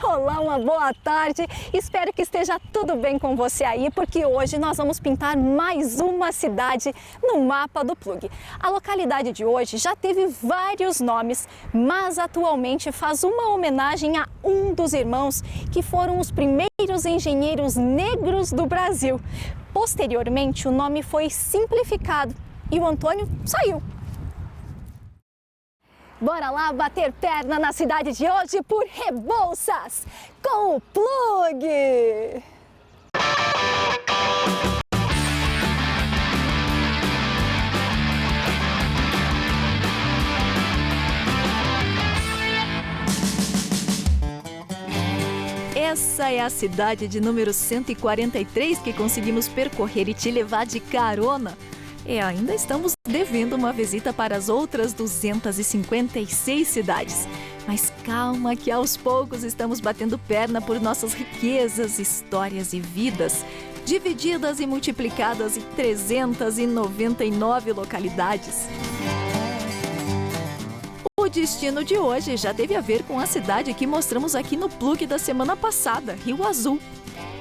Olá, uma boa tarde. Espero que esteja tudo bem com você aí, porque hoje nós vamos pintar mais uma cidade no mapa do Plug. A localidade de hoje já teve vários nomes, mas atualmente faz uma homenagem a um dos irmãos que foram os primeiros engenheiros negros do Brasil. Posteriormente, o nome foi simplificado e o Antônio saiu. Bora lá bater perna na cidade de hoje por Rebouças, com o Plug! Essa é a cidade de número 143 que conseguimos percorrer e te levar de carona. E ainda estamos devendo uma visita para as outras 256 cidades. Mas calma que aos poucos estamos batendo perna por nossas riquezas, histórias e vidas, divididas e multiplicadas em 399 localidades. O destino de hoje já teve a ver com a cidade que mostramos aqui no Plug da semana passada, Rio Azul.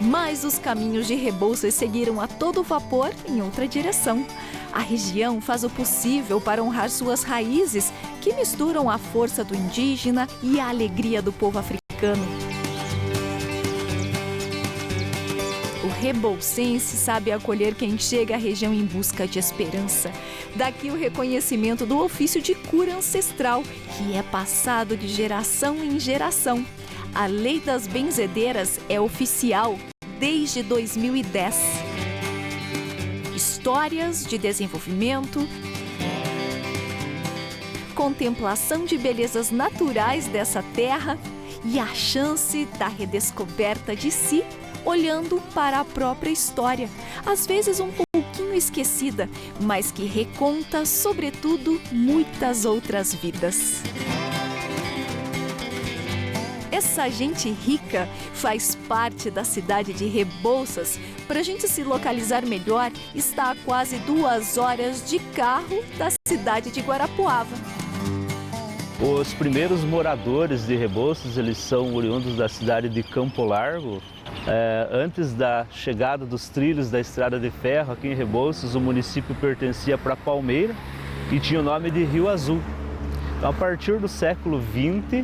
Mas os caminhos de Rebouças seguiram a todo vapor em outra direção. A região faz o possível para honrar suas raízes, que misturam a força do indígena e a alegria do povo africano. O rebouçense sabe acolher quem chega à região em busca de esperança. Daqui o reconhecimento do ofício de cura ancestral, que é passado de geração em geração. A Lei das Benzedeiras é oficial desde 2010. Histórias de desenvolvimento, contemplação de belezas naturais dessa terra e a chance da redescoberta de si, olhando para a própria história, às vezes um pouquinho esquecida, mas que reconta, sobretudo, muitas outras vidas. Essa gente rica faz parte da cidade de Rebouças. Para a gente se localizar melhor, está a quase 2 horas de carro da cidade de Guarapuava. Os primeiros moradores de Rebouças, eles são oriundos da cidade de Campo Largo. Antes da chegada dos trilhos da estrada de ferro aqui em Rebouças, o município pertencia para Palmeira e tinha o nome de Rio Azul. Então, a partir do século XX,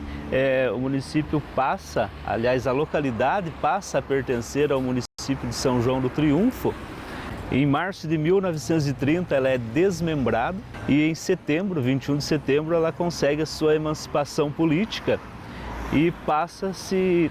o município passa, aliás, a localidade passa a pertencer ao município de São João do Triunfo. Em março de 1930, ela é desmembrada e em setembro, 21 de setembro, ela consegue a sua emancipação política e passa a se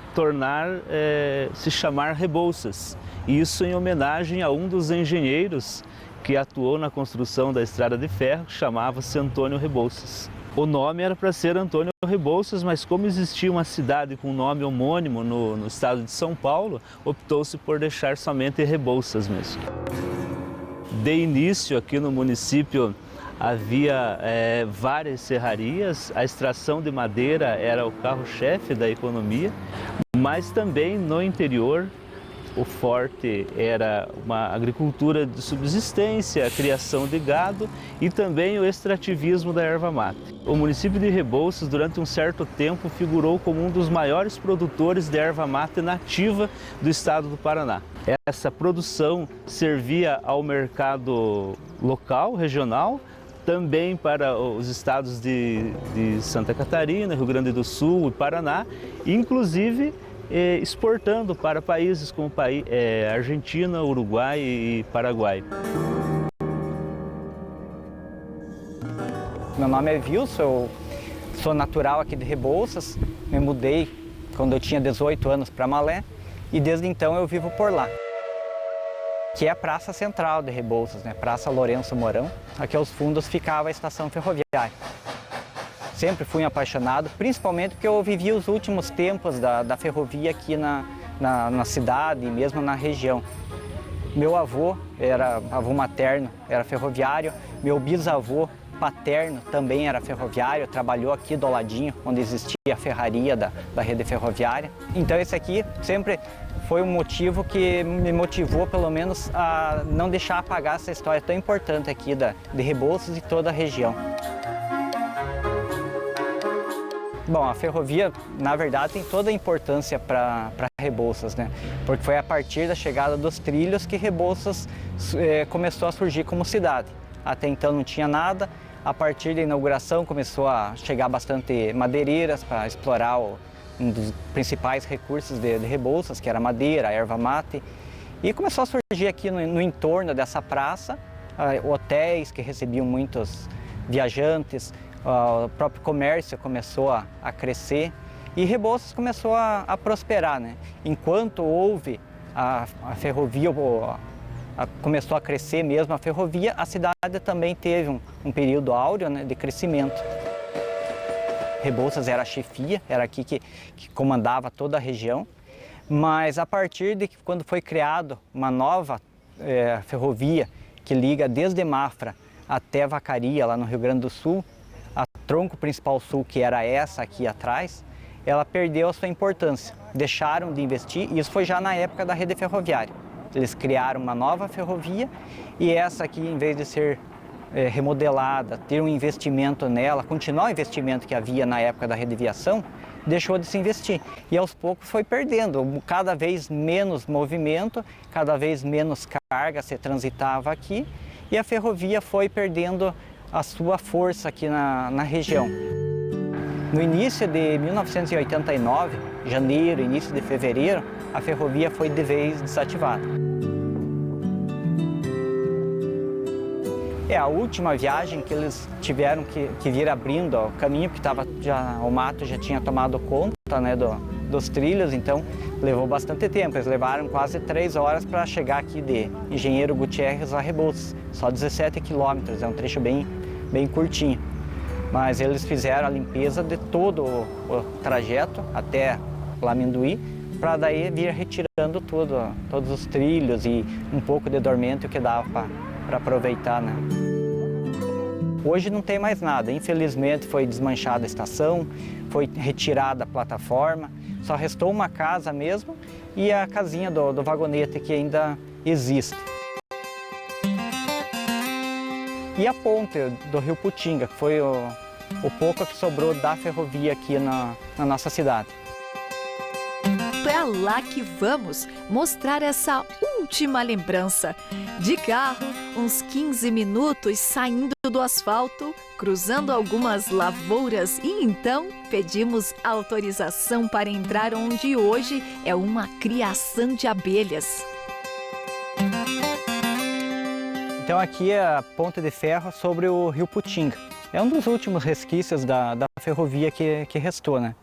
chamar Rebouças. Isso em homenagem a um dos engenheiros que atuou na construção da estrada de ferro, que chamava-se Antônio Rebouças. O nome era para ser Antônio Rebouças, mas como existia uma cidade com nome homônimo no estado de São Paulo, optou-se por deixar somente Rebouças mesmo. De início aqui no município havia várias serrarias, a extração de madeira era o carro-chefe da economia, mas também no interior o forte era uma agricultura de subsistência, a criação de gado e também o extrativismo da erva mate. O município de Rebouças, durante um certo tempo, figurou como um dos maiores produtores de erva mate nativa do estado do Paraná. Essa produção servia ao mercado local, regional, também para os estados de Santa Catarina, Rio Grande do Sul e Paraná, inclusive exportando para países como Argentina, Uruguai e Paraguai. Meu nome é Wilson, eu sou natural aqui de Rebouças, me mudei quando eu tinha 18 anos para Malé e desde então eu vivo por lá. Que é a Praça Central de Rebouças, né? Praça Lourenço Mourão. Aqui aos fundos ficava a estação ferroviária. Sempre fui apaixonado, principalmente porque eu vivi os últimos tempos da ferrovia aqui na cidade e mesmo na região. Meu avô avô materno, era ferroviário, meu bisavô paterno também era ferroviário, trabalhou aqui do ladinho, onde existia a ferraria da rede ferroviária. Então esse aqui sempre foi um motivo que me motivou, pelo menos, a não deixar apagar essa história tão importante aqui de Rebouças e toda a região. Bom, a ferrovia, na verdade, tem toda a importância para Rebouças, né? Porque foi a partir da chegada dos trilhos que Rebouças começou a surgir como cidade. Até então não tinha nada. A partir da inauguração começou a chegar bastante madeireiras para explorar um dos principais recursos de Rebouças, que era a madeira, a erva mate. E começou a surgir aqui no entorno dessa praça, hotéis que recebiam muitos viajantes, o próprio comércio começou a crescer e Rebouças começou a prosperar, né? Enquanto houve a ferrovia, começou a crescer mesmo a ferrovia, a cidade também teve um período áureo, né, de crescimento. Rebouças era a chefia, era aqui que comandava toda a região, mas a partir de quando foi criado uma nova ferrovia que liga desde Mafra até Vacaria, lá no Rio Grande do Sul, a tronco principal sul, que era essa aqui atrás, ela perdeu a sua importância. Deixaram de investir, e isso foi já na época da rede ferroviária. Eles criaram uma nova ferrovia e essa aqui, em vez de ser remodelada, ter um investimento nela, continuar o investimento que havia na época da rede viação, deixou de se investir. E aos poucos foi perdendo, cada vez menos movimento, cada vez menos carga se transitava aqui e a ferrovia foi perdendo a sua força aqui na região. No início de 1989, janeiro, início de fevereiro, a ferrovia foi de vez desativada. A última viagem que eles tiveram que vir abrindo o caminho, porque o mato já tinha tomado conta, né, dos trilhos, então levou bastante tempo. Eles levaram quase 3 horas para chegar aqui de Engenheiro Gutierrez a Rebouças, só 17 quilômetros, é um trecho bem curtinho. Mas eles fizeram a limpeza de todo o trajeto até Lamenduí, para daí vir retirando todos os trilhos e um pouco de dormento que dava para aproveitar, né? Hoje não tem mais nada, infelizmente foi desmanchada a estação, foi retirada a plataforma, só restou uma casa mesmo e a casinha do vagonete que ainda existe. E a ponte do Rio Putinga, que foi o pouco que sobrou da ferrovia aqui na nossa cidade. É lá que vamos mostrar essa última lembrança. De carro, uns 15 minutos saindo do asfalto, cruzando algumas lavouras e então pedimos autorização para entrar onde hoje é uma criação de abelhas. Então aqui é a ponte de ferro sobre o Rio Putinga. É um dos últimos resquícios da ferrovia que restou, né?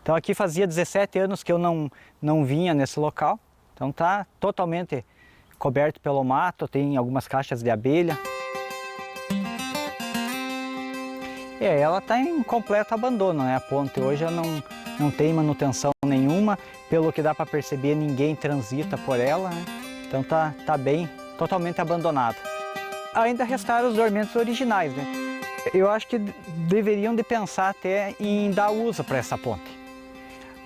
Então aqui fazia 17 anos que eu não vinha nesse local. Então está totalmente coberto pelo mato, tem algumas caixas de abelha. Ela está em completo abandono, né? A ponte hoje não tem manutenção nenhuma. Pelo que dá para perceber, ninguém transita por ela, né? Então tá bem, totalmente abandonada. Ainda restaram os dormentos originais, né? Eu acho que deveriam de pensar até em dar uso para essa ponte.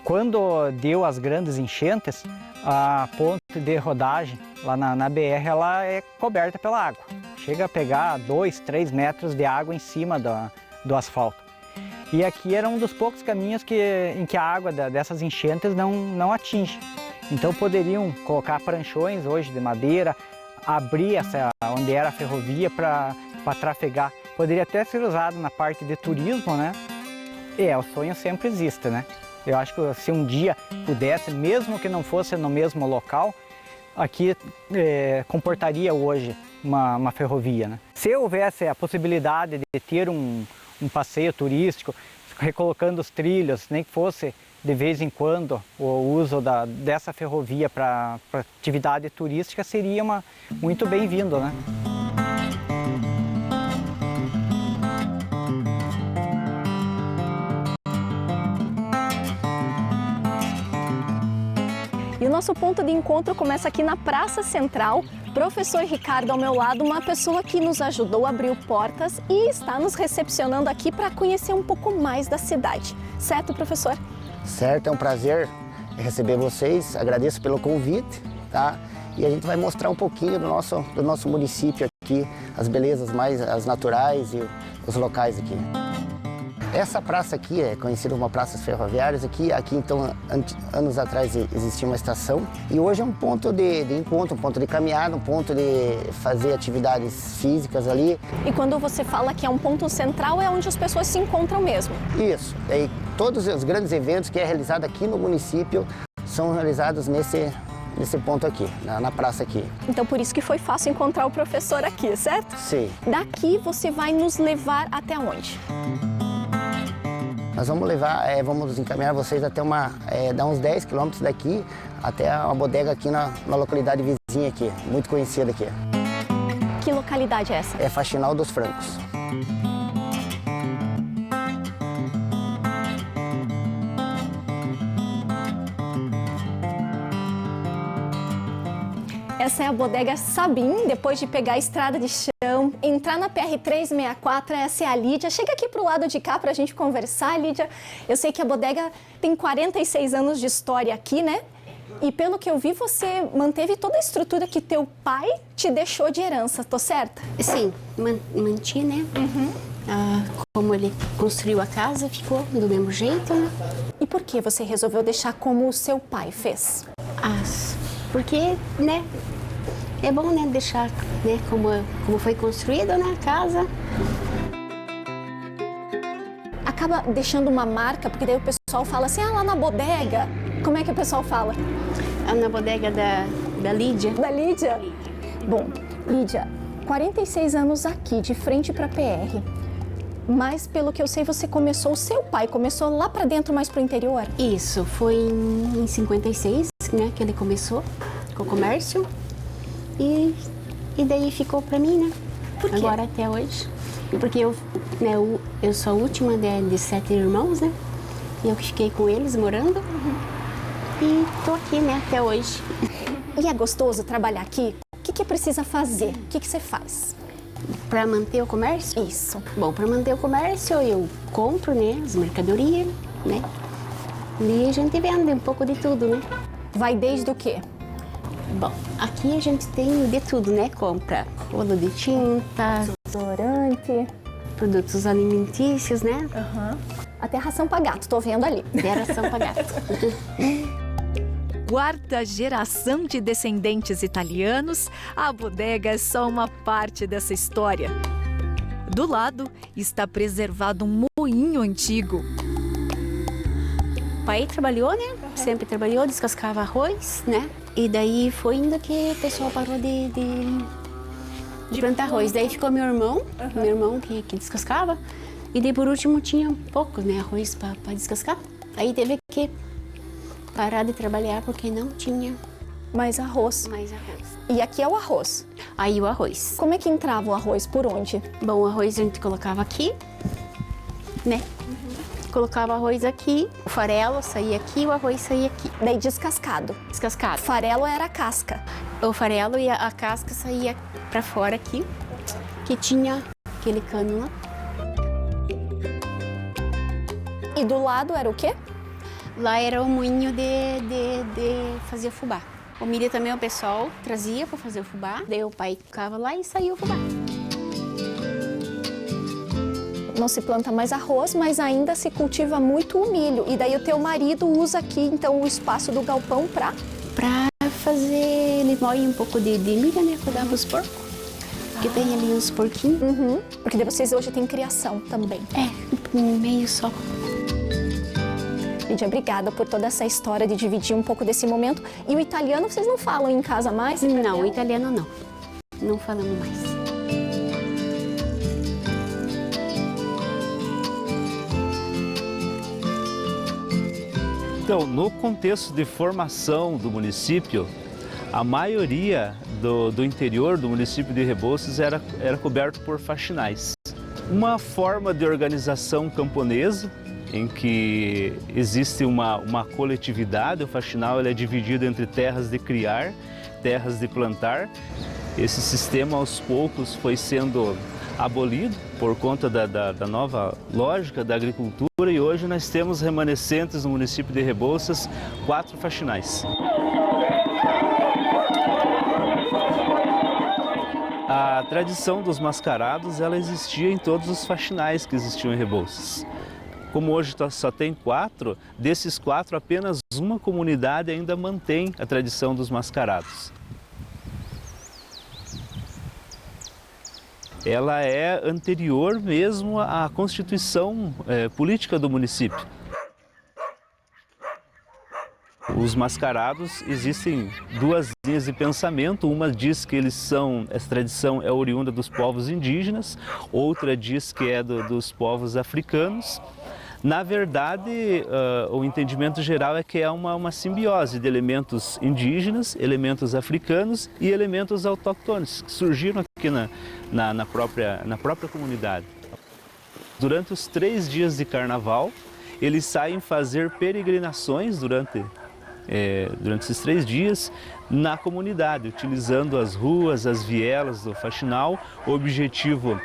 Quando deu as grandes enchentes, a ponte de rodagem lá na BR ela é coberta pela água. Chega a pegar 2, 3 metros de água em cima do asfalto. E aqui era um dos poucos caminhos em que a água dessas enchentes não atinge. Então poderiam colocar pranchões hoje de madeira, abrir onde era a ferrovia para trafegar. Poderia até ser usado na parte de turismo, né? O sonho sempre existe, né? Eu acho que se um dia pudesse, mesmo que não fosse no mesmo local, aqui comportaria hoje uma ferrovia, né? Se houvesse a possibilidade de ter um passeio turístico, recolocando os trilhos, nem que fosse de vez em quando o uso dessa ferrovia para atividade turística, seria muito bem-vindo, né? E o nosso ponto de encontro começa aqui na Praça Central. Professor Ricardo ao meu lado, uma pessoa que nos ajudou a abrir portas e está nos recepcionando aqui para conhecer um pouco mais da cidade. Certo, professor? Certo, é um prazer receber vocês, agradeço pelo convite, tá? E a gente vai mostrar um pouquinho do nosso município aqui, as belezas mais as naturais e os locais aqui. Essa praça aqui é conhecida como praças ferroviárias. Aqui então, anos atrás existia uma estação e hoje é um ponto de encontro, um ponto de caminhada, um ponto de fazer atividades físicas ali. E quando você fala que é um ponto central, é onde as pessoas se encontram mesmo? Isso. E todos os grandes eventos que é realizado aqui no município são realizados nesse ponto aqui, na praça aqui. Então por isso que foi fácil encontrar o professor aqui, certo? Sim. Daqui você vai nos levar até onde? Nós vamos encaminhar vocês até dar uns 10 quilômetros daqui, até uma bodega aqui na localidade vizinha aqui, muito conhecida aqui. Que localidade é essa? É Faxinal dos Francos. Essa é a bodega Sabim, depois de pegar a estrada de chão, entrar na PR-364, essa é a Lídia. Chega aqui pro lado de cá pra gente conversar, Lídia. Eu sei que a bodega tem 46 anos de história aqui, né? E pelo que eu vi, você manteve toda a estrutura que teu pai te deixou de herança, tô certa? Sim, manti, né? Como ele construiu a casa, ficou do mesmo jeito, né? E por que você resolveu deixar como o seu pai fez? Porque, né? É bom, né, deixar, né, como foi construída, né, a casa. Acaba deixando uma marca, porque daí o pessoal fala assim, lá na bodega. Como é que o pessoal fala? Na bodega da Lídia. Da Lídia? Bom, Lídia, 46 anos aqui, de frente para a PR. Mas, pelo que eu sei, o seu pai começou lá para dentro, mais pro interior? Isso, foi em 56, né, que ele começou com o comércio. E daí ficou para mim, né? Por quê? Agora até hoje. Porque eu sou a última de 7 irmãos, né? E eu que fiquei com eles morando. E tô aqui, né, até hoje. E é gostoso trabalhar aqui? O que precisa fazer? O que você faz? Para manter o comércio? Isso. Bom, para manter o comércio eu compro, né, as mercadorias, né? E a gente vende um pouco de tudo, né? Vai desde o quê? Bom, aqui a gente tem de tudo, né? Compra rolo de tinta, Desodorante. produtos alimentícios, né? Até ração pra gato, tô vendo ali. E a ração pra gato. Quarta geração de descendentes italianos, a bodega é só uma parte dessa história. Do lado está preservado um moinho antigo. O pai trabalhou, né? Sempre trabalhou, descascava arroz, né? E daí foi indo que o pessoal parou de plantar arroz. Daí ficou meu irmão que descascava. E daí por último tinha pouco, né, arroz para descascar. Aí teve que parar de trabalhar porque não tinha Mais arroz. mais arroz. E aqui é o arroz. Aí o arroz. Como é que entrava o arroz? Por onde? Bom, o arroz a gente colocava aqui, né? Colocava o arroz aqui, o farelo saía aqui, o arroz saía aqui, Daí descascado. descascado. Farelo era a casca. O farelo e a casca saía pra fora aqui, que tinha aquele cano lá. E do lado era o quê? Lá era o moinho de fazer fubá. O milho também o pessoal trazia para fazer o fubá, daí o pai ficava lá e saía o fubá. Não se planta mais arroz, mas ainda se cultiva muito o milho. E daí o teu marido usa aqui, então, o espaço do galpão para... Pra fazer, ele moe um pouco de milho, né, pra dar pros porcos. Porque tem ali uns porquinhos. Porque daí vocês hoje têm criação também. Meio só. Lídia, obrigada por toda essa história de dividir um pouco desse momento. E o italiano vocês não falam em casa mais? Não, o italiano não. Não falamos mais. Então, no contexto de formação do município, a maioria do interior do município de Rebouças era coberto por faxinais. Uma forma de organização camponesa, em que existe uma coletividade. O faxinal ele é dividido entre terras de criar, terras de plantar. Esse sistema, aos poucos, foi sendo abolido por conta da nova lógica da agricultura, e hoje nós temos remanescentes no município de Rebouças 4 faxinais. A tradição dos mascarados ela existia em todos os faxinais que existiam em Rebouças. Como hoje só tem 4, desses 4 apenas uma comunidade ainda mantém a tradição dos mascarados. Ela é anterior mesmo à constituição política do município. Os mascarados, existem 2 linhas de pensamento, uma diz que essa tradição é oriunda dos povos indígenas, outra diz que é dos povos africanos. Na verdade, o entendimento geral é que é uma simbiose de elementos indígenas, elementos africanos e elementos autóctones, que surgiram aqui na própria comunidade. Durante os 3 dias de carnaval, eles saem fazer peregrinações durante esses 3 dias na comunidade, utilizando as ruas, as vielas do faxinal. O objetivo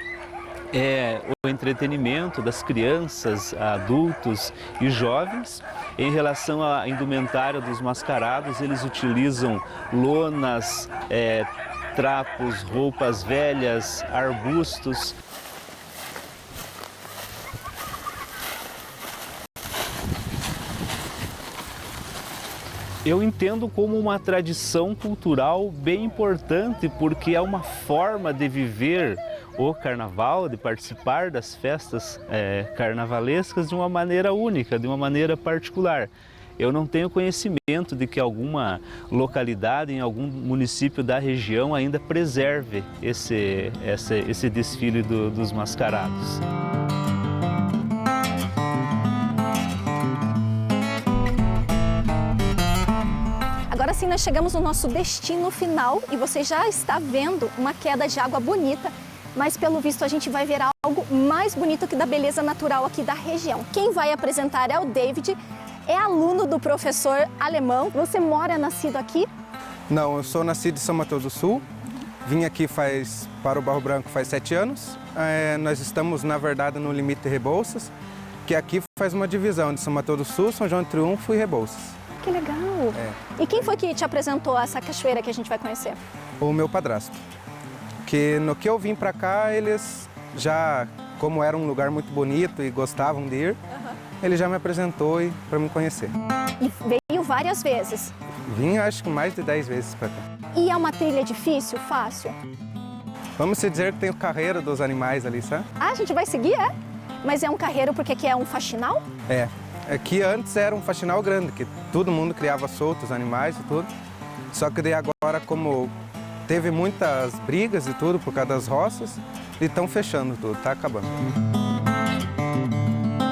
é o entretenimento das crianças, adultos e jovens. Em relação à indumentária dos mascarados, eles utilizam lonas, trapos, roupas velhas, arbustos. Eu entendo como uma tradição cultural bem importante, porque é uma forma de viver o carnaval, de participar das festas carnavalescas de uma maneira única, de uma maneira particular. Eu não tenho conhecimento de que alguma localidade, em algum município da região, ainda preserve esse desfile dos mascarados. Agora sim, nós chegamos no nosso destino final e você já está vendo uma queda de água bonita, mas pelo visto a gente vai ver algo mais bonito que da beleza natural aqui da região. Quem vai apresentar é o David, é aluno do professor alemão. Você nascido aqui? Não, eu sou nascido em São Mateus do Sul, vim aqui para o Barro Branco faz 7 anos. Nós estamos, na verdade, no limite de Rebouças, que aqui faz uma divisão de São Mateus do Sul, São João do Triunfo e Rebouças. Que legal! E quem foi que te apresentou essa cachoeira que a gente vai conhecer? O meu padrasto. Que no que eu vim para cá, eles já, como era um lugar muito bonito e gostavam de ir, ele já me apresentou para me conhecer. E veio várias vezes? Vim, acho que mais de 10 vezes para cá. E é uma trilha difícil, fácil? Vamos dizer que tem o carreiro dos animais ali, sabe? Ah, a gente vai seguir, é? Mas é um carreiro porque aqui é um faxinal? É. Aqui antes era um faxinal grande, que todo mundo criava solto os animais e tudo. Só que daí agora, como teve muitas brigas e tudo por causa das roças, eles estão fechando tudo, tá acabando.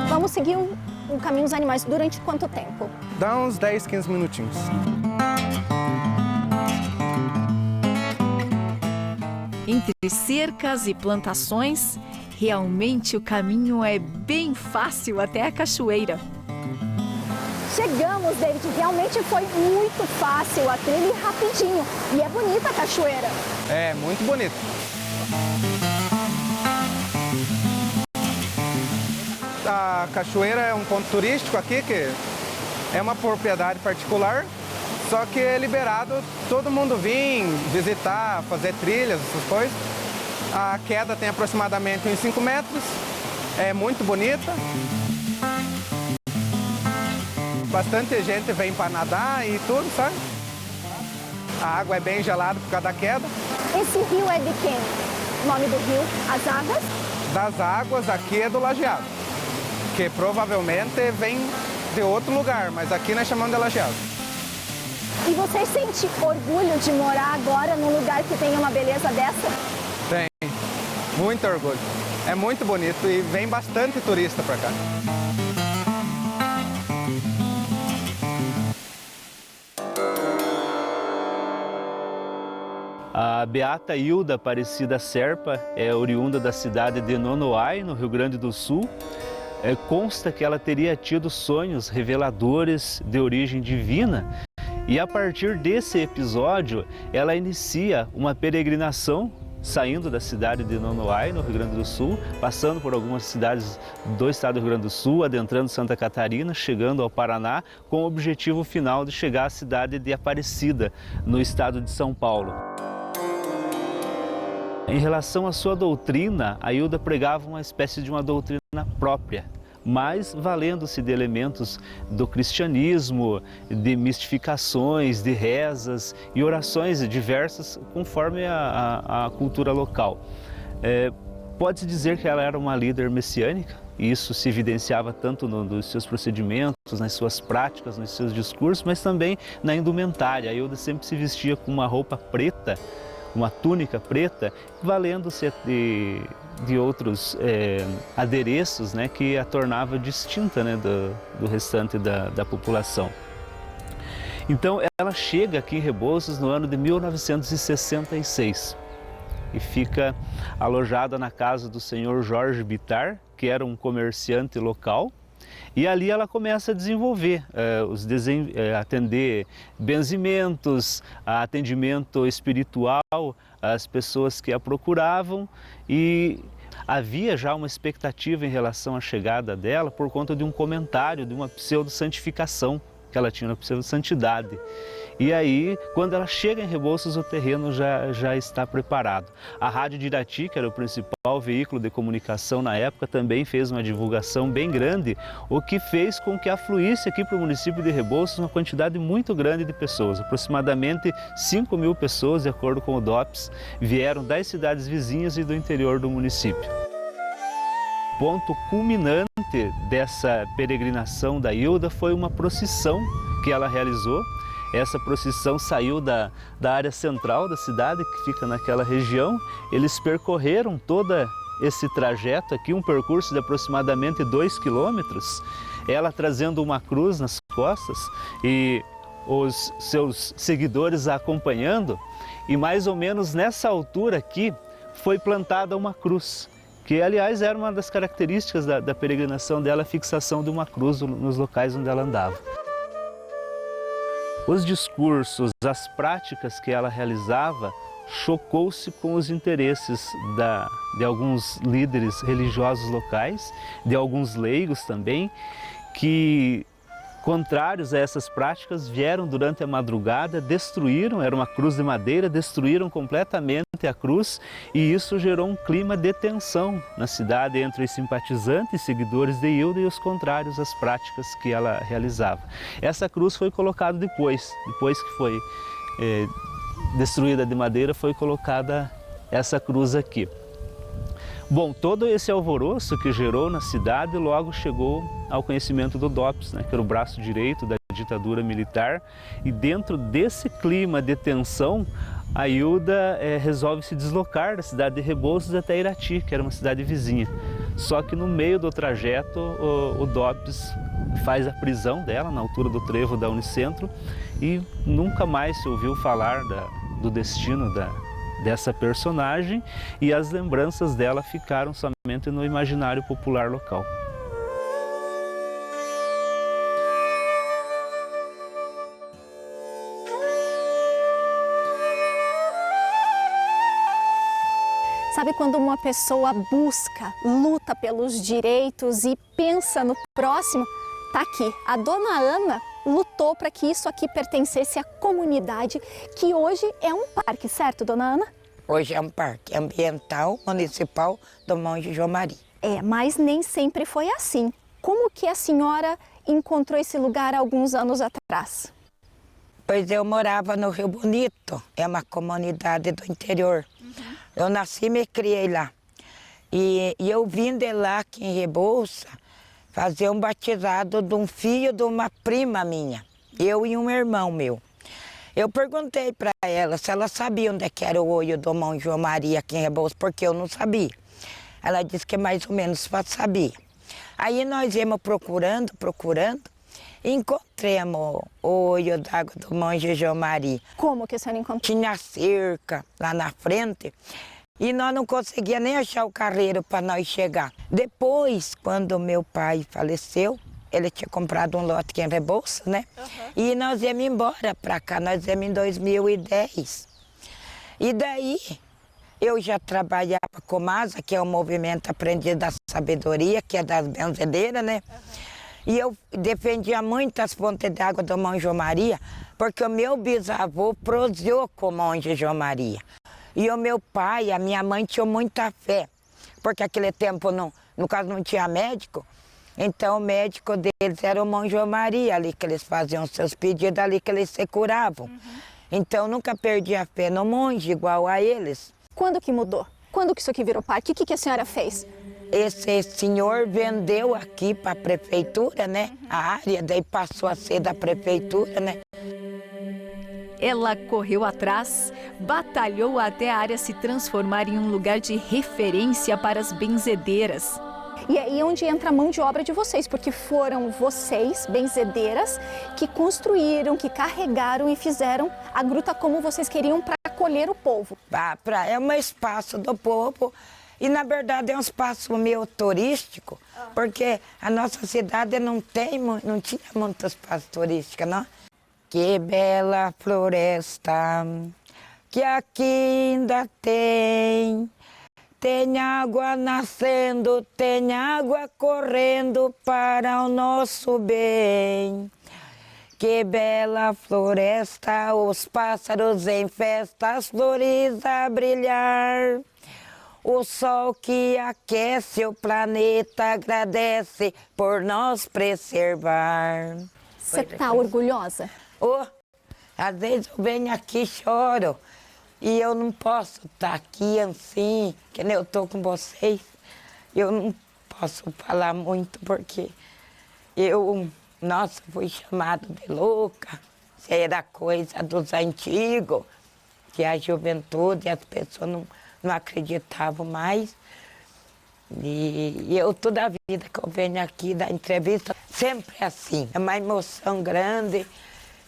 Vamos seguir o caminho dos animais durante quanto tempo? Dá uns 10, 15 minutinhos. Entre cercas e plantações, realmente o caminho é bem fácil até a cachoeira. Chegamos, David. Realmente foi muito fácil a trilha e rapidinho. E é bonita a cachoeira. É, muito bonito. A cachoeira é um ponto turístico aqui, que é uma propriedade particular, só que é liberado todo mundo vir visitar, fazer trilhas, essas coisas. A queda tem aproximadamente uns 5 metros, é muito bonita. Bastante gente vem para nadar e tudo, sabe? A água é bem gelada por causa da queda. Esse rio é de quem? O nome do rio? As águas? Das águas aqui é do Lajeado, que provavelmente vem de outro lugar, mas aqui nós chamamos de Lajeado. E você sente orgulho de morar agora num lugar que tem uma beleza dessa? Tem, muito orgulho. É muito bonito e vem bastante turista para cá. A Beata Hilda Aparecida Serpa é oriunda da cidade de Nonoai, no Rio Grande do Sul. Consta que ela teria tido sonhos reveladores de origem divina e a partir desse episódio ela inicia uma peregrinação saindo da cidade de Nonoai, no Rio Grande do Sul, passando por algumas cidades do estado do Rio Grande do Sul, adentrando Santa Catarina, chegando ao Paraná, com o objetivo final de chegar à cidade de Aparecida, no estado de São Paulo. Em relação à sua doutrina, a Hilda pregava uma espécie de uma doutrina própria, mas valendo-se de elementos do cristianismo, de mistificações, de rezas e orações diversas conforme a cultura local. Pode-se dizer que ela era uma líder messiânica, e isso se evidenciava tanto nos seus procedimentos, nas suas práticas, nos seus discursos, mas também na indumentária. A Ilda sempre se vestia com uma roupa preta, uma túnica preta, valendo-se de outros adereços, né, que a tornava distinta, né, do restante da população. Então ela chega aqui em Rebouças no ano de 1966 e fica alojada na casa do senhor Jorge Bitar, que era um comerciante local. E ali ela começa a desenvolver, atender benzimentos, atendimento espiritual às pessoas que a procuravam, e havia já uma expectativa em relação à chegada dela por conta de um comentário, de uma pseudo-santificação que ela tinha, uma pseudo-santidade. E aí, quando ela chega em Rebouças, o terreno já está preparado. A Rádio de Irati, que era o principal veículo de comunicação na época, também fez uma divulgação bem grande, o que fez com que afluísse aqui para o município de Rebouças uma quantidade muito grande de pessoas. Aproximadamente 5.000 pessoas, de acordo com o DOPS, vieram das cidades vizinhas e do interior do município. Ponto culminante dessa peregrinação da Ilda foi uma procissão que ela realizou. Essa procissão saiu da área central da cidade, que fica naquela região. Eles percorreram todo esse trajeto aqui, um percurso de aproximadamente 2 quilômetros, ela trazendo uma cruz nas costas e os seus seguidores a acompanhando. E mais ou menos nessa altura aqui foi plantada uma cruz, que aliás era uma das características da peregrinação dela, a fixação de uma cruz nos locais onde ela andava. Os discursos, as práticas que ela realizava, chocou-se com os interesses de alguns líderes religiosos locais, de alguns leigos também, que, contrários a essas práticas, vieram durante a madrugada, destruíram, era uma cruz de madeira, destruíram completamente a cruz, e isso gerou um clima de tensão na cidade entre os simpatizantes e seguidores de Ilda e os contrários às práticas que ela realizava. Essa cruz foi colocada depois que foi destruída de madeira, foi colocada essa cruz aqui. Bom, todo esse alvoroço que gerou na cidade logo chegou ao conhecimento do DOPS, né, que era o braço direito da ditadura militar, e dentro desse clima de tensão, a Ilda resolve se deslocar da cidade de Rebouças até Irati, que era uma cidade vizinha. Só que no meio do trajeto, o DOPS faz a prisão dela na altura do trevo da Unicentro, e nunca mais se ouviu falar do destino dessa personagem, e as lembranças dela ficaram somente no imaginário popular local. Sabe quando uma pessoa busca, luta pelos direitos e pensa no próximo? Tá aqui, a dona Ana lutou para que isso aqui pertencesse à comunidade, que hoje é um parque, certo, dona Ana? Hoje é um parque ambiental municipal do Monte João Maria. Mas nem sempre foi assim. Como que a senhora encontrou esse lugar há alguns anos atrás? Pois eu morava no Rio Bonito, é uma comunidade do interior. Eu nasci e me criei lá. E eu vim de lá aqui em Rebouças fazer um batizado de um filho de uma prima minha, eu e um irmão meu. Eu perguntei para ela se ela sabia onde é que era o olho do Monte João Maria aqui em Rebouças, porque eu não sabia. Ela disse que mais ou menos sabia. Aí nós íamos procurando, e encontramos o olho d'água do Monte João Maria. Como que a senhora encontrou? Tinha cerca lá na frente, e nós não conseguíamos nem achar o carreiro para nós chegar. Depois, quando meu pai faleceu, ele tinha comprado um lote aqui em Rebouças, né? E nós íamos embora para cá, nós íamos em 2010. E daí, eu já trabalhava com o MASA, que é o Movimento Aprendiz da Sabedoria, que é das benzedeiras, né? E eu defendia muito as fontes de água do Monte João Maria, porque o meu bisavô proseou com o Monte João Maria. E o meu pai e a minha mãe tinham muita fé, porque naquele tempo, no caso, não tinha médico. Então o médico deles era o Monjo Maria, ali que eles faziam seus pedidos, ali que eles se curavam. Então nunca perdi a fé no monge igual a eles. Quando que mudou? Quando que isso aqui virou parque? O que a senhora fez? Esse senhor vendeu aqui para a prefeitura, né? A área, daí passou a ser da prefeitura, né? Ela correu atrás, batalhou até a área se transformar em um lugar de referência para as benzedeiras. E é aí onde entra a mão de obra de vocês, porque foram vocês, benzedeiras, que construíram, que carregaram e fizeram a gruta como vocês queriam para acolher o povo. É um espaço do povo e, na verdade, é um espaço meio turístico, porque a nossa cidade não tinha muito espaço turístico, não? Que bela floresta que aqui ainda tem. Tem água nascendo, tem água correndo para o nosso bem. Que bela floresta, os pássaros em festa, as flores a brilhar. O sol que aquece o planeta agradece por nos preservar. Você tá orgulhosa? Oh, às vezes eu venho aqui e choro. E eu não posso estar aqui assim, que nem eu estou com vocês. Eu não posso falar muito porque nossa, fui chamada de louca. Isso era coisa dos antigos, que a juventude, as pessoas não acreditavam mais. E eu, toda a vida que eu venho aqui dar entrevista, sempre assim. É uma emoção grande.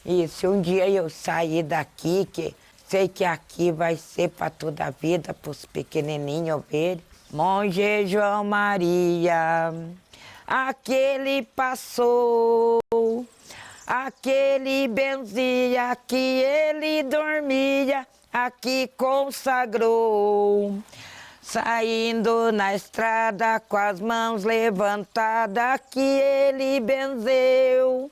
E se um dia eu sair daqui, que sei que aqui vai ser para toda a vida, para os pequenininhos verem. Monge João Maria, aquele passou, aquele benzia, que ele dormia, aqui consagrou. Saindo na estrada com as mãos levantadas, que ele benzeu.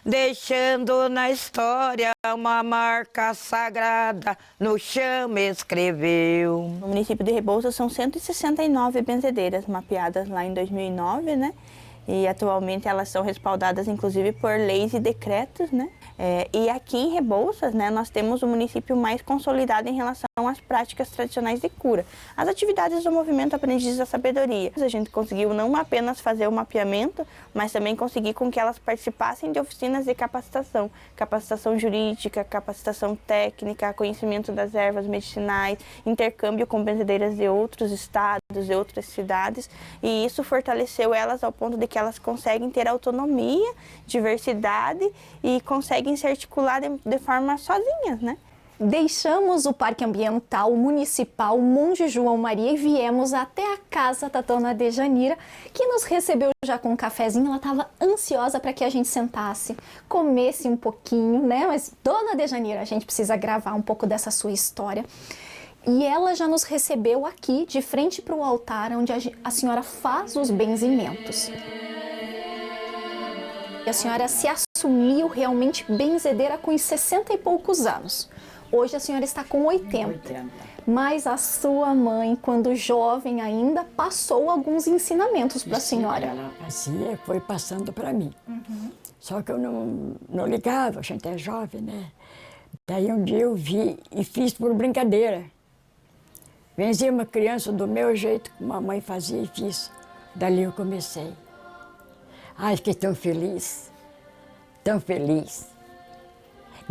Deixando na história uma marca sagrada, no chão escreveu. No município de Rebouças são 169 benzedeiras mapeadas lá em 2009, né? E atualmente elas são respaldadas inclusive por leis e decretos, né? E aqui em Rebouças, né, nós temos o município mais consolidado em relação às práticas tradicionais de cura. As atividades do movimento Aprendizes da Sabedoria. A gente conseguiu não apenas fazer o mapeamento, mas também conseguir com que elas participassem de oficinas de capacitação. Capacitação jurídica, capacitação técnica, conhecimento das ervas medicinais, intercâmbio com benzedeiras de outros estados, de outras cidades. E isso fortaleceu elas ao ponto de que elas conseguem ter autonomia, diversidade e conseguem se articular de forma sozinhas, né? Deixamos o Parque Ambiental Municipal Monge João Maria e viemos até a casa da dona Dejanira, que nos recebeu já com um cafezinho. Ela estava ansiosa para que a gente sentasse, comesse um pouquinho, né? Mas, dona Dejanira, a gente precisa gravar um pouco dessa sua história. E ela já nos recebeu aqui, de frente para o altar, onde a senhora faz os benzimentos. E a senhora se assumiu realmente benzedeira com os 60 e poucos anos. Hoje a senhora está com 80. Mas a sua mãe, quando jovem ainda, passou alguns ensinamentos para a senhora. Ela fazia, foi passando para mim. Só que eu não ligava, a gente é jovem, né? Daí um dia eu vi e fiz por brincadeira. Venci uma criança do meu jeito, como a mãe fazia e fiz. Dali eu comecei. Ai, fiquei tão feliz de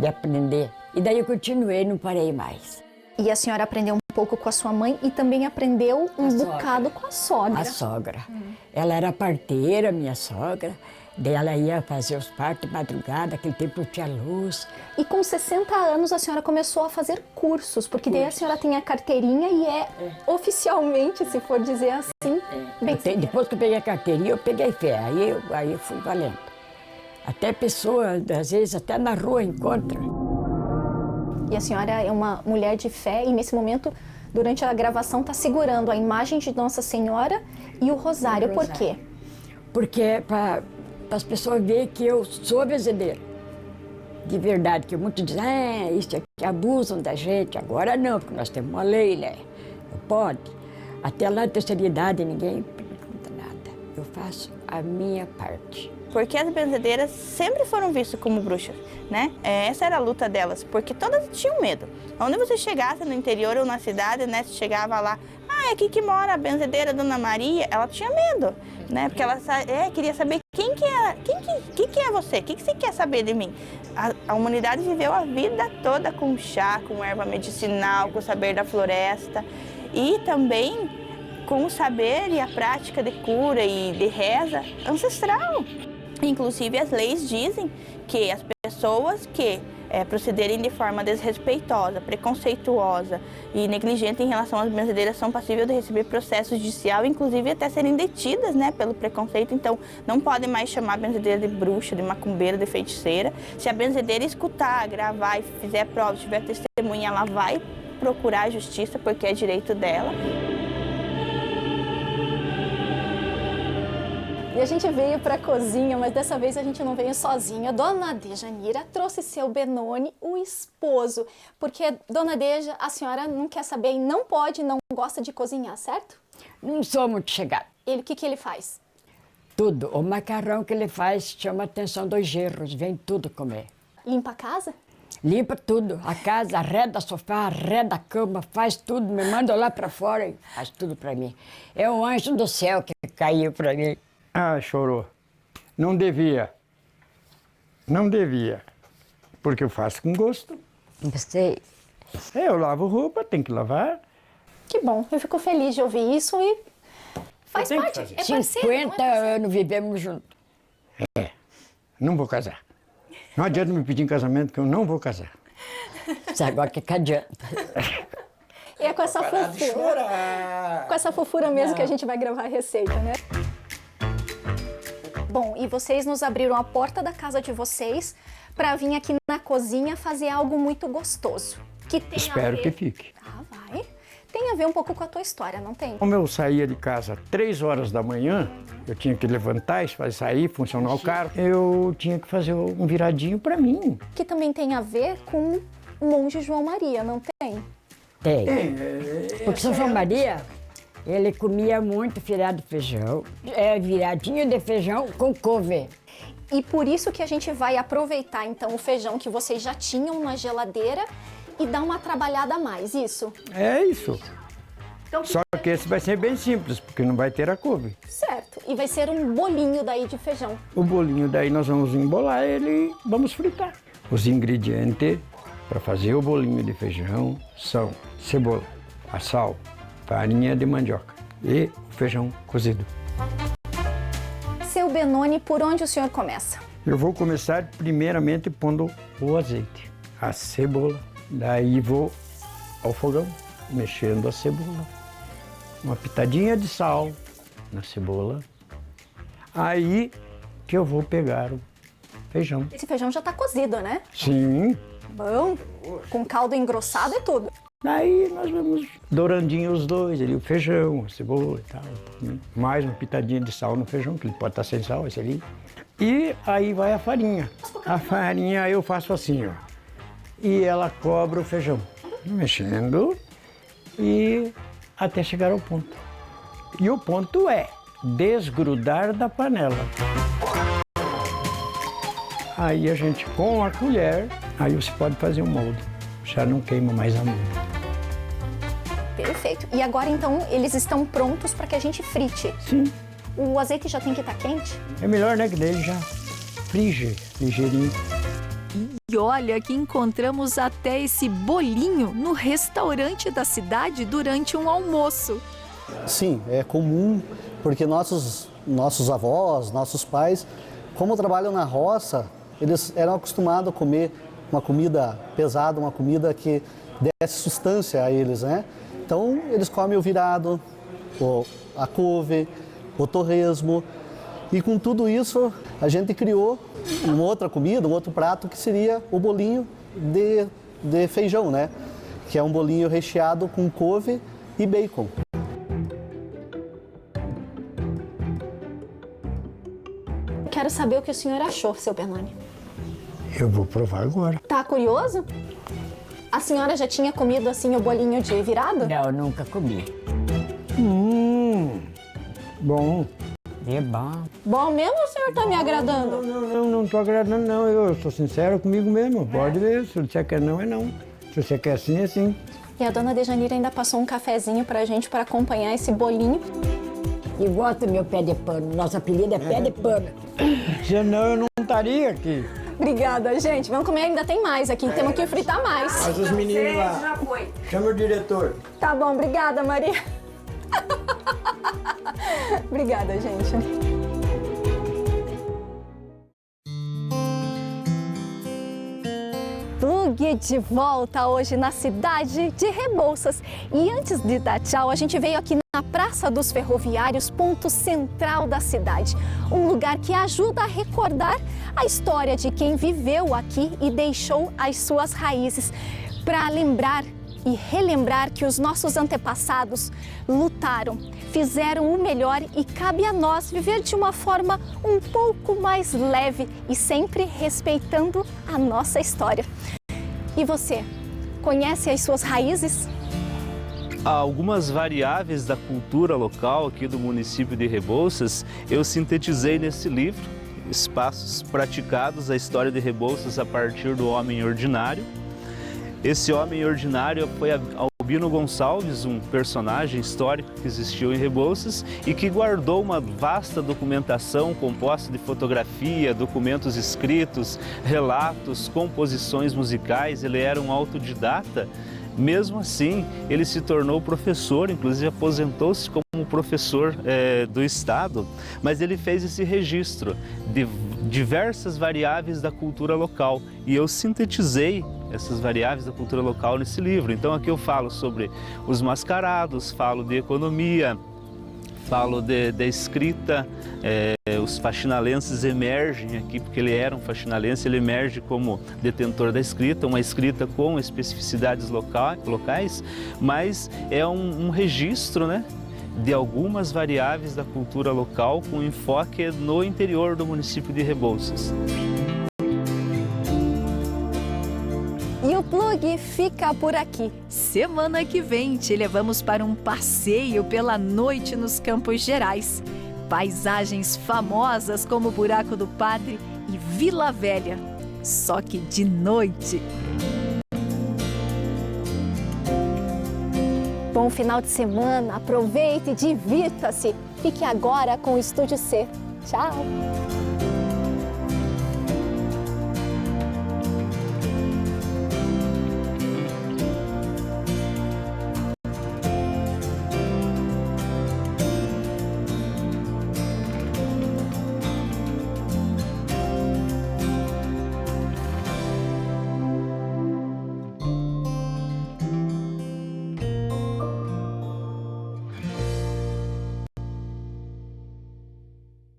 aprender. E daí eu continuei, não parei mais. E a senhora aprendeu um pouco com a sua mãe e também aprendeu um bocado com a sogra. A sogra. Ela era parteira, minha sogra. Daí ela ia fazer os partos de madrugada, aquele tempo não tinha luz. E com 60 anos a senhora começou a fazer cursos, porque daí a senhora tem a carteirinha e oficialmente, se for dizer assim... Depois que eu peguei a carteirinha, eu peguei fé, aí eu fui valendo. Até pessoas, às vezes, até na rua encontra. E a senhora é uma mulher de fé e nesse momento, durante a gravação, está segurando a imagem de Nossa Senhora e o rosário. Por quê? Porque é para as pessoas verem que eu sou benzedeira. De verdade, que muitos dizem, isso aqui abusam da gente. Agora não, porque nós temos uma lei, né? Não pode. Até lá, terceira idade, ninguém pergunta nada. eu faço a minha parte. Porque as benzedeiras sempre foram vistas como bruxas, né? Essa era a luta delas, porque todas tinham medo. Onde você chegasse no interior ou na cidade, né? Você chegava lá, é aqui que mora a benzedeira Dona Maria, ela tinha medo, né? Porque ela queria saber quem que é você, o que você quer saber de mim? A humanidade viveu a vida toda com chá, com erva medicinal, com o saber da floresta e também com o saber e a prática de cura e de reza ancestral. Inclusive, as leis dizem que as pessoas que procederem de forma desrespeitosa, preconceituosa e negligente em relação às benzedeiras são passíveis de receber processo judicial, inclusive até serem detidas, né, pelo preconceito. Então, não podem mais chamar a benzedeira de bruxa, de macumbeira, de feiticeira. Se a benzedeira escutar, gravar e fizer prova, tiver testemunha, ela vai procurar a justiça porque é direito dela. E a gente veio para a cozinha, mas dessa vez a gente não veio sozinha. Dona Dejanira trouxe seu Benoni, o esposo. Porque, Dona Deja, a senhora não quer saber e não pode, não gosta de cozinhar, certo? Não sou muito chegada. O que ele faz? Tudo. O macarrão que ele faz chama a atenção dos genros, vem tudo comer. Limpa a casa? Limpa tudo, a casa, arreda sofá, arreda a cama, faz tudo, me manda lá para fora e faz tudo para mim. É um anjo do céu que caiu para mim. Ah, chorou. Não devia. Não devia. Porque eu faço com gosto. Sei. Eu lavo roupa, tem que lavar. Que bom, eu fico feliz de ouvir isso e faz parte. É parceiro, 50 anos vivemos juntos. Não vou casar. Não adianta me pedir em casamento que eu não vou casar. Agora que adianta. E é com essa fofura. Com essa fofura mesmo que a gente vai gravar a receita, né? Bom, e vocês nos abriram a porta da casa de vocês para vir aqui na cozinha fazer algo muito gostoso. Que tem Espero que fique. Ah, vai. Tem a ver um pouco com a tua história, não tem? Como eu saía de casa 3 horas da manhã, eu tinha que levantar, sair, funcionar o carro, eu tinha que fazer um viradinho para mim. Que também tem a ver com o monge João Maria, não tem? Tem. Porque São João Maria, ele comia muito filé de feijão, viradinho de feijão com couve. E por isso que a gente vai aproveitar, então, o feijão que vocês já tinham na geladeira e dar uma trabalhada a mais, isso? É isso. Então, só que esse vai ser bem simples, porque não vai ter a couve. Certo. E vai ser um bolinho daí de feijão. O bolinho daí nós vamos embolar ele e vamos fritar. Os ingredientes para fazer o bolinho de feijão são cebola, sal, farinha de mandioca e feijão cozido. Seu Benoni, por onde o senhor começa? Eu vou começar primeiramente pondo o azeite, a cebola, daí vou ao fogão, mexendo a cebola, uma pitadinha de sal na cebola, aí que eu vou pegar o feijão. Esse feijão já está cozido, né? Sim. Bom, com caldo engrossado e tudo. Daí nós vamos dourandinho os dois, ali, o feijão, a cebola e tal. Mais uma pitadinha de sal no feijão, que ele pode estar sem sal, esse ali. E aí vai a farinha. A farinha eu faço assim, ó. E ela cobre o feijão, mexendo e até chegar ao ponto. E o ponto é desgrudar da panela. Aí a gente, com a colher, aí você pode fazer um molde. Já não queima mais a mão. Perfeito. E agora, então, eles estão prontos para que a gente frite. Sim. O azeite já tem que estar quente? É melhor, né, que daí ele já frige ligeirinho. E olha que encontramos até esse bolinho no restaurante da cidade durante um almoço. Sim, é comum, porque nossos avós, nossos pais, como trabalham na roça, eles eram acostumados a comer uma comida pesada, uma comida que desse sustância a eles, né? Então, eles comem o virado, a couve, o torresmo. E com tudo isso, a gente criou uma outra comida, um outro prato, que seria o bolinho de feijão, né? Que é um bolinho recheado com couve e bacon. Quero saber o que o senhor achou, seu Benoni. Eu vou provar agora. Tá curioso? A senhora já tinha comido assim o bolinho de virado? Não, eu nunca comi. Bom. É bom. Bom mesmo ou o senhor tá me agradando? Não tô agradando não, eu sou sincero comigo mesmo, pode ver, se você quer não, é não. Se você quer sim, é sim. E a dona Dejanira ainda passou um cafezinho pra gente para acompanhar esse bolinho. E gosta do meu pé de pano. Nosso apelido é pé de pano. Senão eu não estaria aqui. Obrigada, gente. Vamos comer, ainda tem mais aqui. Temos que fritar mais. Mas os meninos lá, chama o diretor. Tá bom, obrigada, Maria. Obrigada, gente. Plug de volta hoje na cidade de Rebouças. E antes de dar tchau, a gente veio aqui na Praça dos Ferroviários, ponto central da cidade. Um lugar que ajuda a recordar a história de quem viveu aqui e deixou as suas raízes, para lembrar e relembrar que os nossos antepassados lutaram, fizeram o melhor e cabe a nós viver de uma forma um pouco mais leve e sempre respeitando a nossa história. E você, conhece as suas raízes? Há algumas variáveis da cultura local aqui do município de Rebouças eu sintetizei nesse livro, Espaços Praticados, a história de Rebouças a partir do homem ordinário. Esse homem ordinário foi Albino Gonçalves, um personagem histórico que existiu em Rebouças e que guardou uma vasta documentação composta de fotografia, documentos escritos, relatos, composições musicais. Ele era um autodidata. Mesmo assim, ele se tornou professor, inclusive aposentou-se como professor do Estado, mas ele fez esse registro de diversas variáveis da cultura local e eu sintetizei essas variáveis da cultura local nesse livro. Então aqui eu falo sobre os mascarados, falo de economia, falo da escrita, os faxinalenses emergem aqui, porque ele era um faxinalense, ele emerge como detentor da escrita, uma escrita com especificidades locais, mas é um registro, né, de algumas variáveis da cultura local com enfoque no interior do município de Rebouças. E o Plug fica por aqui. Semana que vem te levamos para um passeio pela noite nos Campos Gerais. Paisagens famosas como o Buraco do Padre e Vila Velha, só que de noite. Bom final de semana, aproveite e divirta-se. Fique agora com o Estúdio C. Tchau!